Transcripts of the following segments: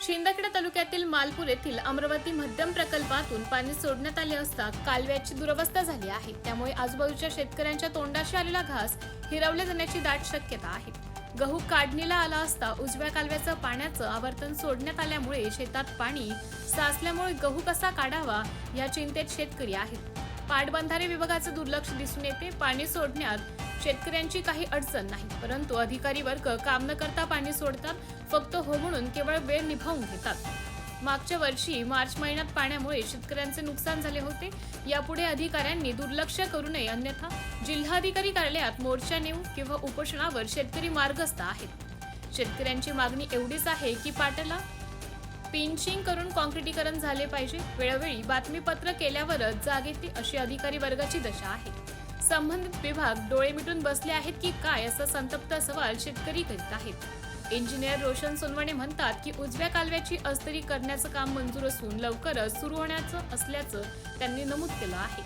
शिंदखेडा तालुक्यातील मालपूर येथील अमरावती मध्यम प्रकल्पातून पाणी सोडण्यात आले असता कालव्याची दुरवस्था झाली आहे। त्यामुळे आजूबाजूच्या शेतकऱ्यांच्या तोंडाशी आलेला घास हिरावले जाण्याची दाट शक्यता आहे। गहू काढणीला आला असता उजव्या कालव्याचं पाण्याचं आवर्तन सोडण्यात आल्यामुळे शेतात पाणी साचल्यामुळे गहू कसा काढावा या चिंतेत शेतकरी आहेत। पाटबंधारे विभागाचं दुर्लक्ष दिसून येते। पाणी सोडण्यात शेतकऱ्यांची काही अडचण नाही, परंतु अधिकारी वर्ग काम न करता पाणी सोडतात, फक्त हो म्हणून केवळ वेळ निभावून घेतात। मागच्या वर्षी मार्च महिन्यात पाण्यामुळे शेतकऱ्यांचे नुकसान झाले होते। यापुढे अधिकाऱ्यांनी दुर्लक्ष करू नये, अन्यथा जिल्हाधिकारी कार्यालयात मोर्चा नेऊ किंवा उपोषणावर शेतकरी मार्गस्थ आहेत। शेतकऱ्यांची मागणी एवढीच आहे की पाटाला पिंचिंग करून काँक्रिटीकरण झाले पाहिजे। वेळोवेळी बातमीपत्र केल्यावरच जाग येते अशी अधिकारी वर्गाची दशा आहे। संबंधित विभाग डोळे मिटून बसले आहेत की काय असा संतप्त सवाल शेतकरी करीत आहेत। इंजिनियर रोशन सोनवणे म्हणतात की उजव्या कालव्याची अस्तरी करण्याचं काम मंजूर असून लवकरच सुरू होण्याचं असल्याचं त्यांनी नमूद केलं आहे।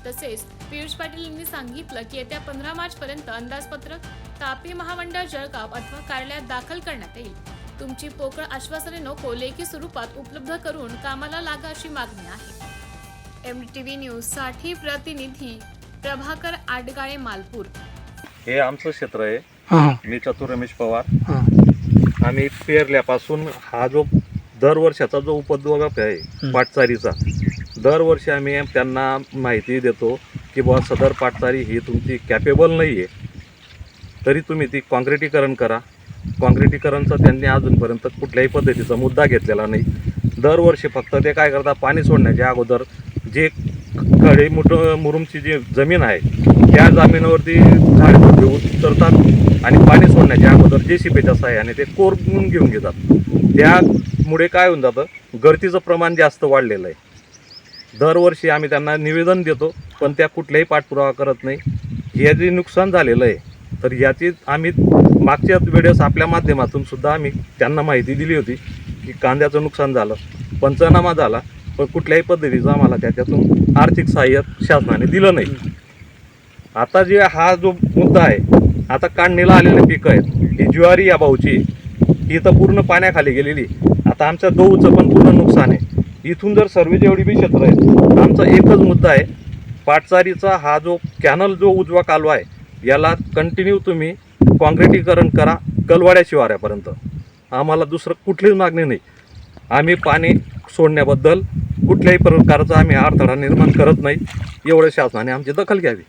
तसेच पियुष पाटील यांनी सांगितलं की येत्या 15 मार्च पर्यंत अंदाजपत्रक तापी महामंडळ जळगाव अथवा कार्यालयात दाखल करण्यात येईल। तुमची पोकळ आश्वासने नको, लेखी स्वरूपात उपलब्ध करून कामाला लागा अशी मागणी आहे। MTV न्यूज साठी प्रतिनिधी प्रभाकर आडगाळे, मालपूर। हे आमचं क्षेत्र आहे। मी चतुर रमेश पवार। आम्ही पेरल्यापासून हा जो दरवर्षाचा जो उपद्रव आहे पाटचारीचा, दरवर्षी आम्ही त्यांना माहिती देतो की बुवा सदर पाटचारी ही तुमची कॅपेबल नाही आहे, तरी तुम्ही ती काँक्रिटीकरण करा। काँक्रिटीकरणचा त्यांनी अजूनपर्यंत कुठल्याही पद्धतीचा मुद्दा घेतलेला नाही। दरवर्षी फक्त ते काय करतात, पाणी सोडण्याच्या अगोदर जे खडे मुरुमची जी जमीन आहे त्या जमिनीवरती झाडे उतरतात आणि पाणी सोडण्याच्या अगोदर JCBच्या सहाय्याने ते कोरून घेऊन घेतात। त्यामुळे काय होऊन जातं, गळतीचं प्रमाण जास्त वाढलेलं आहे। दरवर्षी आम्ही त्यांना निवेदन देतो, पण त्या कुठलाही पाठपुरावा करत नाही। हे जे नुकसान झालेलं आहे, तर याची आम्ही मागच्या वेळेस आपल्या माध्यमातून सुद्धा आम्ही त्यांना माहिती दिली होती की कांद्याचं नुकसान झालं, पंचनामा झाला, पण कुठल्याही पद्धतीचं आम्हाला त्याच्यातून आर्थिक सहाय्य शासनाने दिलं नाही। आता जे हा जो मुद्दा आहे, आता काढणीला आलेले पिकं आहेत, ही ज्वारी या भाऊची ही तर पूर्ण पाण्याखाली गेलेली। आता आमच्या गहूचं पण पूर्ण नुकसान आहे। इथून जर सर्व जेवढी बी क्षेत्र आहेत, आमचा एकच मुद्दा आहे, पाटचारीचा हा जो कॅनल जो उजवा कालवा आहे याला कंटिन्यू तुम्ही काँक्रिटीकरण करा कलवाड्या शिवाऱ्यापर्यंत। आम्हाला दुसरं कुठलीच मागणी नाही। आम्ही पाणी सोडण्याबद्दल कुठल्याही प्रकारचा आम्ही अडथळा निर्माण करत नाही, एवढं शासनाने आमची दखल घ्यावी।